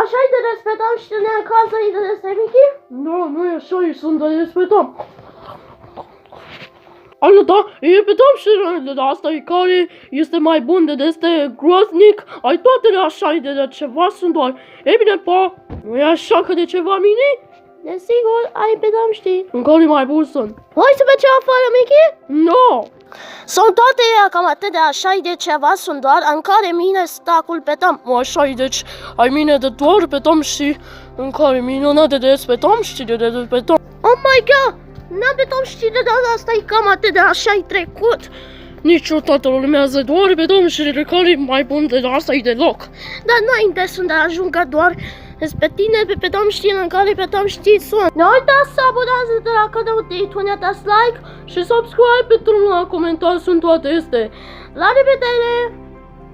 Așa-i de respectam și ne acasă îi de Mickey? Nu e așa, ei sunt de respectam. Alo, da, îi repetăm și de asta e care este mai bun de este groaznic. Ai toate așa de ceva sunt doar. E bine, pa, nu e așa că de ceva mini? Desigur, ai pedam știi. În care mai bun sunt? Hai să mergem afară, Mickey? No! Sunt toate cam atât de așa de ceva sunt doar în care mine stacul pedam. Așa e, deci ai mine de doar petam și în care minunate de respetam și de respetam. Oh my god! N-am pedam știi de data asta e cam atât de așa-i trecut. Niciodată urmează doar petam și de care mai bun de asta e deloc. Dar înainte sunt de ajungă doar pe tine pe pedam știi în care pedam știi sunt. Nu uitați să abonați de la canalul de dați like Și subscribe pentru la comentarii sunt toate este. La revedere!